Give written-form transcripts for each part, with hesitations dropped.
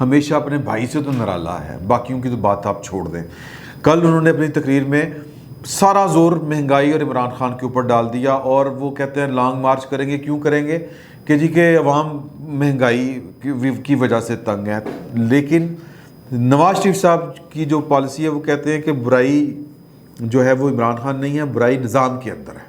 ہمیشہ اپنے بھائی سے تو نرالا ہے، باقیوں کی تو بات آپ چھوڑ دیں۔ کل انہوں نے اپنی تقریر میں سارا زور مہنگائی اور عمران خان کے اوپر ڈال دیا، اور وہ کہتے ہیں لانگ مارچ کریں گے۔ کیوں کریں گے؟ کہ جی کہ عوام مہنگائی کی وجہ سے تنگ ہے۔ لیکن نواز شریف صاحب کی جو پالیسی ہے وہ کہتے ہیں کہ برائی جو ہے وہ عمران خان نہیں ہے، برائی نظام کے اندر ہے۔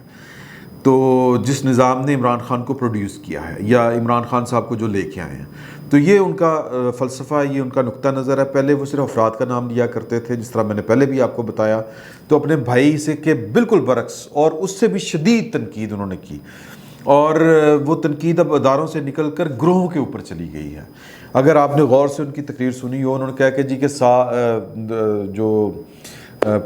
تو جس نظام نے عمران خان کو پروڈیوس کیا ہے یا عمران خان صاحب کو جو لے کے آئے ہیں، تو یہ ان کا فلسفہ ہے، یہ ان کا نقطہ نظر ہے۔ پہلے وہ صرف افراد کا نام لیا کرتے تھے، جس طرح میں نے پہلے بھی آپ کو بتایا، تو اپنے بھائی سے کے بالکل برعکس اور اس سے بھی شدید تنقید انہوں نے کی، اور وہ تنقید اب اداروں سے نکل کر گروہوں کے اوپر چلی گئی ہے۔ اگر آپ نے غور سے ان کی تقریر سنی ہو، انہوں نے کہا کہ جی کہ جو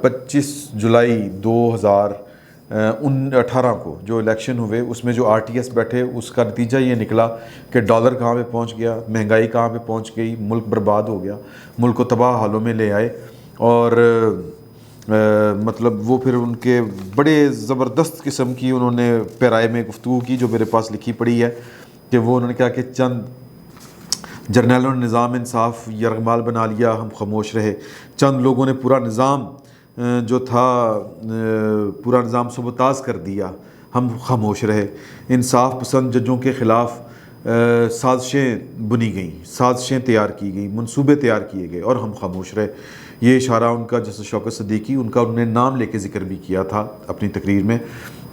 25 جولائی 2018 کو جو الیکشن ہوئے، اس میں جو آر ٹی ایس بیٹھے، اس کا نتیجہ یہ نکلا کہ ڈالر کہاں پہ پہنچ گیا، مہنگائی کہاں پہ پہنچ گئی، ملک برباد ہو گیا، ملک کو تباہ حالوں میں لے آئے۔ اور مطلب وہ پھر ان کے بڑے زبردست قسم کی انہوں نے پیرائے میں گفتگو کی، جو میرے پاس لکھی پڑی ہے، کہ وہ انہوں نے کہا کہ چند جرنیلوں نے نظام انصاف یرغمال بنا لیا، ہم خاموش رہے۔ چند لوگوں نے پورا نظام جو تھا پورا نظام سبوتاژ کر دیا، ہم خاموش رہے۔ انصاف پسند ججوں کے خلاف سازشیں بنی گئیں، سازشیں تیار کی گئیں، منصوبے تیار کیے گئے، اور ہم خاموش رہے۔ یہ اشارہ ان کا جیسے شوکت صدیقی، ان کا انہوں نے نام لے کے ذکر بھی کیا تھا اپنی تقریر میں،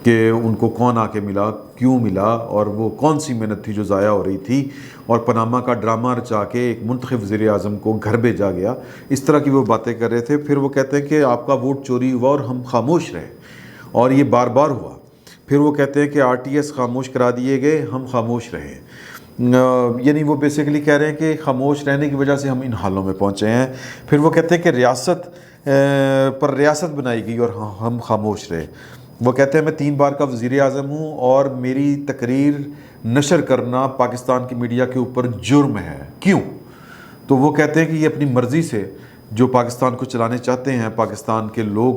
کہ ان کو کون آ کے ملا، کیوں ملا، اور وہ کون سی محنت تھی جو ضائع ہو رہی تھی، اور پاناما کا ڈرامہ رچا کے ایک منتخب وزیر اعظم کو گھر بھیجا گیا۔ اس طرح کی وہ باتیں کر رہے تھے۔ پھر وہ کہتے ہیں کہ آپ کا ووٹ چوری ہوا اور ہم خاموش رہے، اور یہ بار بار ہوا۔ پھر وہ کہتے ہیں کہ آر ٹی ایس خاموش کرا دیے گئے، ہم خاموش رہے۔ یعنی وہ بیسیکلی کہہ رہے ہیں کہ خاموش رہنے کی وجہ سے ہم ان حالوں میں پہنچے ہیں۔ پھر وہ کہتے ہیں کہ ریاست پر ریاست بنائی گئی اور ہم خاموش رہے۔ وہ کہتے ہیں میں 3 بار کا وزیر اعظم ہوں، اور میری تقریر نشر کرنا پاکستان کی میڈیا کے اوپر جرم ہے۔ کیوں؟ تو وہ کہتے ہیں کہ یہ اپنی مرضی سے جو پاکستان کو چلانے چاہتے ہیں پاکستان کے لوگ،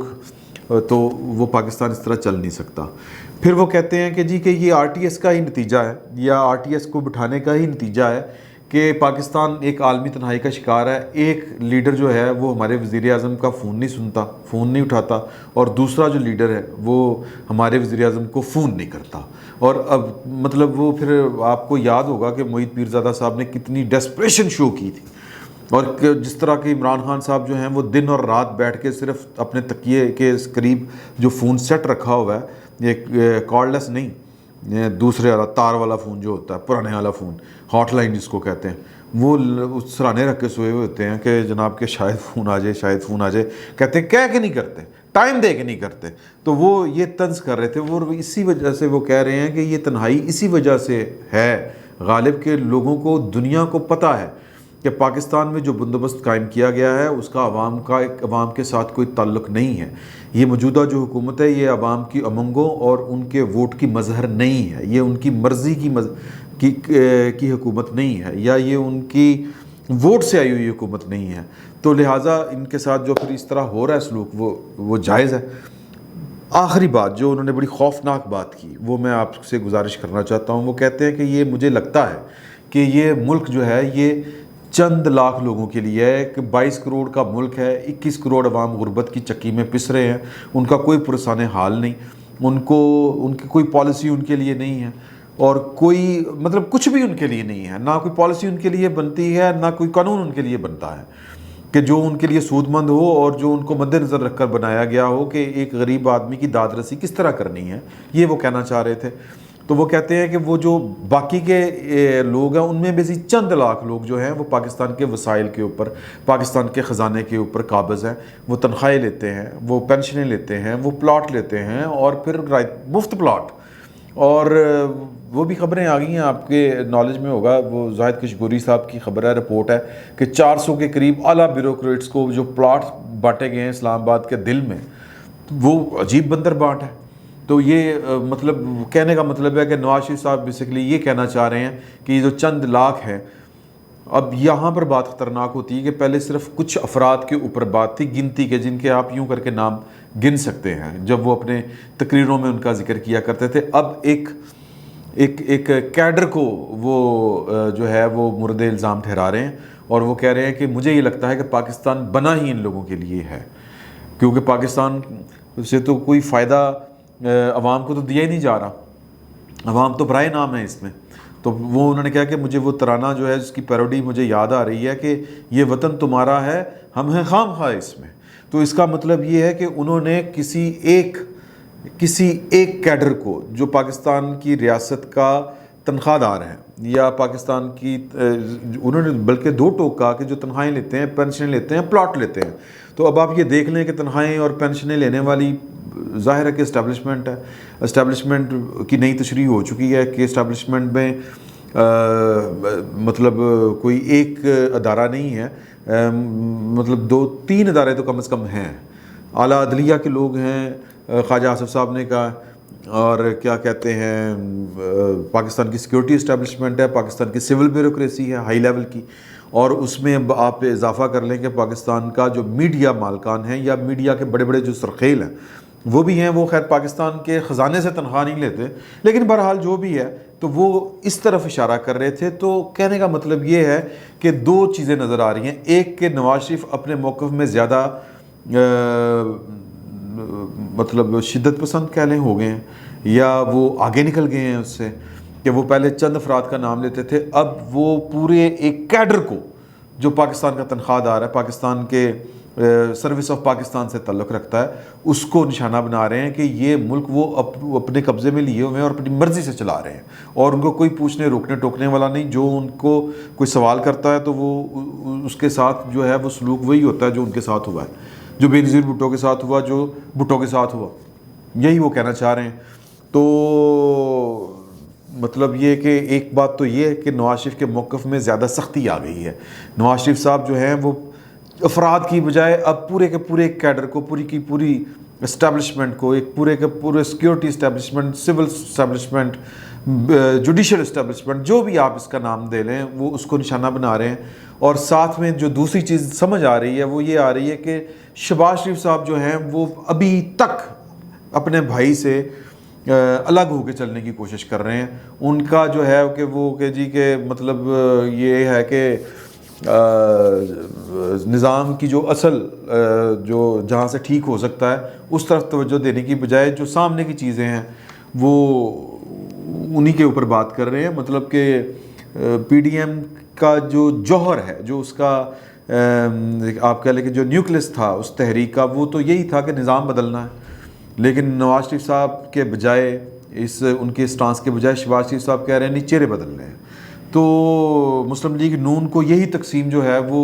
تو وہ پاکستان اس طرح چل نہیں سکتا۔ پھر وہ کہتے ہیں کہ جی کہ یہ آر ٹی ایس کا ہی نتیجہ ہے، یا آر ٹی ایس کو بٹھانے کا ہی نتیجہ ہے کہ پاکستان ایک عالمی تنہائی کا شکار ہے۔ ایک لیڈر جو ہے وہ ہمارے وزیر اعظم کا فون نہیں سنتا، فون نہیں اٹھاتا، اور دوسرا جو لیڈر ہے وہ ہمارے وزیر اعظم کو فون نہیں کرتا۔ اور اب مطلب وہ پھر آپ کو یاد ہوگا کہ معید پیرزادہ صاحب نے کتنی ڈیسپریشن شو کی تھی، اور جس طرح کہ عمران خان صاحب جو ہیں وہ دن اور رات بیٹھ کے صرف اپنے تکیے کے قریب جو فون سیٹ رکھا ہوا ہے، یہ کارڈ لیس نہیں، دوسرے والا تار والا فون جو ہوتا ہے، پرانے والا فون، ہاٹ لائن جس کو کہتے ہیں، وہ سرانے رکھ کے سوئے ہوئے ہوتے ہیں کہ جناب کہ شاید فون آ جائے، شاید فون آ جائے۔ کہتے ہیں کہہ کے نہیں کرتے، ٹائم دے کے نہیں کرتے۔ تو وہ یہ طنز کر رہے تھے، وہ اسی وجہ سے وہ کہہ رہے ہیں کہ یہ تنہائی اسی وجہ سے ہے غالب، کے لوگوں کو، دنیا کو پتہ ہے کہ پاکستان میں جو بندوبست قائم کیا گیا ہے اس کا عوام کے ساتھ کوئی تعلق نہیں ہے۔ یہ موجودہ جو حکومت ہے یہ عوام کی امنگوں اور ان کے ووٹ کی مظہر نہیں ہے، یہ ان کی مرضی کی حکومت نہیں ہے، یا یہ ان کی ووٹ سے آئی ہوئی حکومت نہیں ہے۔ تو لہٰذا ان کے ساتھ جو پھر اس طرح ہو رہا ہے سلوک، وہ جائز ہے۔ آخری بات جو انہوں نے بڑی خوفناک بات کی، وہ میں آپ سے گزارش کرنا چاہتا ہوں۔ وہ کہتے ہیں کہ یہ مجھے لگتا ہے کہ یہ ملک جو ہے یہ چند لاکھ لوگوں کے لیے ہے، کہ 22 کروڑ کا ملک ہے، 21 کروڑ عوام غربت کی چکی میں پس رہے ہیں، ان کا کوئی پرسان حال نہیں، ان کی کوئی پالیسی ان کے لیے نہیں ہے، اور کوئی مطلب کچھ بھی ان کے لیے نہیں ہے، نہ کوئی پالیسی ان کے لیے بنتی ہے، نہ کوئی قانون ان کے لیے بنتا ہے کہ جو ان کے لیے سود مند ہو، اور جو ان کو مد نظر رکھ کر بنایا گیا ہو کہ ایک غریب آدمی کی داد رسی کس طرح کرنی ہے، یہ وہ کہنا چاہ رہے تھے۔ تو وہ کہتے ہیں کہ وہ جو باقی کے لوگ ہیں ان میں بھی چند لاکھ لوگ جو ہیں وہ پاکستان کے وسائل کے اوپر، پاکستان کے خزانے کے اوپر قابض ہیں، وہ تنخواہیں لیتے ہیں، وہ پینشنیں لیتے ہیں، وہ پلاٹ لیتے ہیں، اور پھر مفت پلاٹ۔ اور وہ بھی خبریں آ گئی ہیں، آپ کے نالج میں ہوگا، وہ زاہد کشگوری صاحب کی خبر ہے، رپورٹ ہے کہ 400 کے قریب اعلیٰ بیوروکریٹس کو جو پلاٹ بانٹے گئے ہیں اسلام آباد کے دل میں، وہ عجیب بندر بانٹ ہے۔ تو یہ مطلب کہنے کا مطلب ہے کہ نواز شریف صاحب بیسیکلی یہ کہنا چاہ رہے ہیں کہ یہ جو چند لاکھ ہیں، اب یہاں پر بات خطرناک ہوتی ہے کہ پہلے صرف کچھ افراد کے اوپر بات تھی، گنتی کے، جن کے آپ یوں کر کے نام گن سکتے ہیں جب وہ اپنے تقریروں میں ان کا ذکر کیا کرتے تھے۔ اب ایک کیڈر کو وہ جو ہے وہ مورد الزام ٹھہرا رہے ہیں، اور وہ کہہ رہے ہیں کہ مجھے یہ لگتا ہے کہ پاکستان بنا ہی ان لوگوں کے لیے ہے، کیونکہ پاکستان سے تو کوئی فائدہ عوام کو تو دیا ہی نہیں جا رہا، عوام تو برائے نام ہے اس میں۔ تو وہ انہوں نے کہا کہ مجھے وہ ترانہ جو ہے اس کی پیروڈی مجھے یاد آ رہی ہے کہ یہ وطن تمہارا ہے ہم ہیں خام خواہ اس میں۔ تو اس کا مطلب یہ ہے کہ انہوں نے کسی ایک کیڈر کو جو پاکستان کی ریاست کا تنخواہ دار ہے یا پاکستان کی، انہوں نے بلکہ دو ٹوک کہا کہ جو تنخواہیں لیتے ہیں، پینشنیں لیتے ہیں، پلاٹ لیتے ہیں۔ تو اب آپ یہ دیکھ لیں کہ تنخواہیں اور پینشنیں لینے والی ظاہر ہے کہ اسٹیبلشمنٹ ہے، اسٹیبلشمنٹ کی نئی تشریح ہو چکی ہے کہ اسٹیبلشمنٹ میں مطلب کوئی ایک ادارہ نہیں ہے، مطلب 2-3 ادارے تو کم از کم ہیں۔ اعلیٰ عدلیہ کے لوگ ہیں، خواجہ آصف صاحب نے کہا، اور کیا کہتے ہیں پاکستان کی سیکورٹی اسٹیبلشمنٹ ہے، پاکستان کی سول بیوروکریسی ہے ہائی لیول کی، اور اس میں آپ اضافہ کر لیں کہ پاکستان کا جو میڈیا مالکان ہیں یا میڈیا کے بڑے بڑے جو سرخیل ہیں وہ بھی ہیں، وہ خیر پاکستان کے خزانے سے تنخواہ نہیں لیتے، لیکن بہرحال جو بھی ہے تو وہ اس طرف اشارہ کر رہے تھے۔ تو کہنے کا مطلب یہ ہے کہ 2 چیزیں نظر آ رہی ہیں، ایک کہ نواز شریف اپنے موقف میں زیادہ مطلب شدت پسند کہہ لیں ہو گئے ہیں، یا وہ آگے نکل گئے ہیں اس سے، کہ وہ پہلے چند افراد کا نام لیتے تھے، اب وہ پورے ایک کیڈر کو جو پاکستان کا تنخواہ دار ہے، پاکستان کے سروس آف پاکستان سے تعلق رکھتا ہے، اس کو نشانہ بنا رہے ہیں کہ یہ ملک وہ اپنے قبضے میں لیے ہوئے ہیں اور اپنی مرضی سے چلا رہے ہیں، اور ان کو کوئی پوچھنے روکنے ٹوکنے والا نہیں۔ جو ان کو کوئی سوال کرتا ہے تو وہ اس کے ساتھ جو ہے وہ سلوک وہی ہوتا ہے جو ان کے ساتھ ہوا ہے، جو بینظیر بھٹو کے ساتھ ہوا، جو بھٹو کے ساتھ ہوا، یہی وہ کہنا چاہ رہے ہیں۔ تو مطلب یہ کہ ایک بات تو یہ ہے کہ نواز شریف کے موقف میں زیادہ سختی آ گئی ہے۔ نواز شریف صاحب جو ہیں وہ افراد کی بجائے اب پورے کے پورے کیڈر کو، پوری کی پوری اسٹیبلشمنٹ کو، ایک پورے کے پورے security establishment, civil establishment, judicial establishment, جو بھی آپ اس کا نام دے لیں، وہ اس کو نشانہ بنا رہے ہیں۔ اور ساتھ میں جو دوسری چیز سمجھ آ رہی ہے وہ یہ آ رہی ہے کہ شہباز شریف صاحب جو ہیں وہ ابھی تک اپنے بھائی سے الگ ہو کے چلنے کی کوشش کر رہے ہیں۔ ان کا جو ہے کہ وہ کہ جی کہ مطلب یہ ہے کہ نظام کی جو اصل جو جہاں سے ٹھیک ہو سکتا ہے اس طرف توجہ دینے کی بجائے جو سامنے کی چیزیں ہیں وہ انہی کے اوپر بات کر رہے ہیں۔ مطلب کہ پی ڈی ایم کا جو جوہر ہے، جو اس کا آپ کہہ لیں کہ جو نیوکلس تھا اس تحریک کا، وہ تو یہی تھا کہ نظام بدلنا ہے، لیکن نواز شریف صاحب کے بجائے ان کے اسٹانس کے بجائے شہباز شریف صاحب کہہ رہے ہیں نہیں، چہرے بدلنے ہیں۔ تو مسلم لیگ نون کو یہی تقسیم جو ہے وہ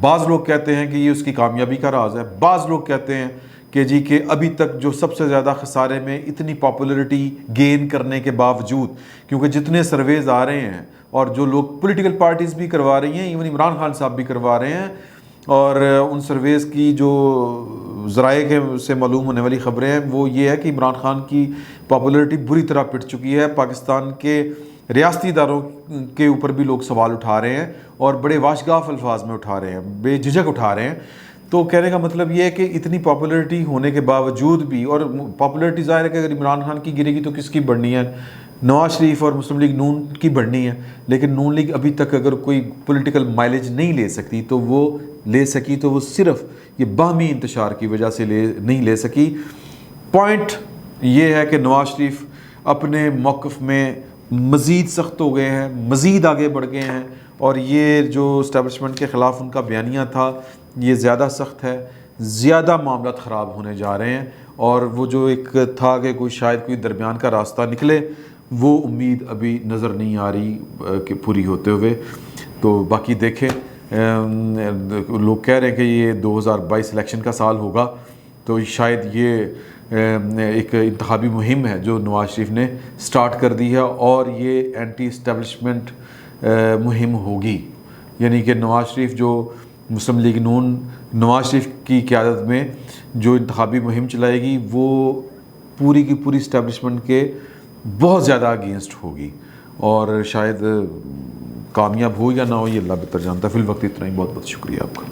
بعض لوگ کہتے ہیں کہ یہ اس کی کامیابی کا راز ہے، بعض لوگ کہتے ہیں کہ جی کہ ابھی تک جو سب سے زیادہ خسارے میں اتنی پاپولرٹی گین کرنے کے باوجود، کیونکہ جتنے سرویز آ رہے ہیں اور جو لوگ پولیٹیکل پارٹیز بھی کروا رہی ہیں، ایون عمران خان صاحب بھی کروا رہے ہیں، اور ان سرویز کی جو ذرائع کے سے معلوم ہونے والی خبریں ہیں وہ یہ ہے کہ عمران خان کی پاپولرٹی بری طرح پٹ چکی ہے، پاکستان کے ریاستی اداروں کے اوپر بھی لوگ سوال اٹھا رہے ہیں اور بڑے واشگاف الفاظ میں اٹھا رہے ہیں، بے جھجک اٹھا رہے ہیں۔ تو کہنے کا مطلب یہ ہے کہ اتنی پاپولرٹی ہونے کے باوجود بھی، اور پاپولرٹی ظاہر ہے کہ اگر عمران خان کی گرے گی تو کس کی بڑھنی ہے؟ نواز شریف اور مسلم لیگ نون کی بڑھنی ہے، لیکن نون لیگ ابھی تک اگر کوئی پولیٹیکل مائلیج نہیں لے سکتی تو وہ صرف یہ باہمی انتشار کی وجہ سے نہیں لے سکی۔ پوائنٹ یہ ہے کہ نواز شریف اپنے موقف میں مزید سخت ہو گئے ہیں، مزید آگے بڑھ گئے ہیں، اور یہ جو اسٹیبلشمنٹ کے خلاف ان کا بیانیہ تھا یہ زیادہ سخت ہے، زیادہ معاملات خراب ہونے جا رہے ہیں، اور وہ جو ایک تھا کہ شاید کوئی درمیان کا راستہ نکلے، وہ امید ابھی نظر نہیں آ رہی کہ پوری ہوتے ہوئے۔ تو باقی دیکھیں، لوگ کہہ رہے ہیں کہ یہ 2022 الیکشن کا سال ہوگا، تو شاید یہ ایک انتخابی مہم ہے جو نواز شریف نے سٹارٹ کر دی ہے، اور یہ اینٹی اسٹیبلشمنٹ مہم ہوگی، یعنی کہ نواز شریف جو مسلم لیگ نون نواز شریف کی قیادت میں جو انتخابی مہم چلائے گی وہ پوری کی پوری اسٹیبلشمنٹ کے بہت زیادہ اگینسٹ ہوگی، اور شاید کامیاب ہو یا نہ ہو یہ اللہ بہتر جانتا ہے۔ فی الوقت اتنا ہی، بہت بہت شکریہ آپ کا۔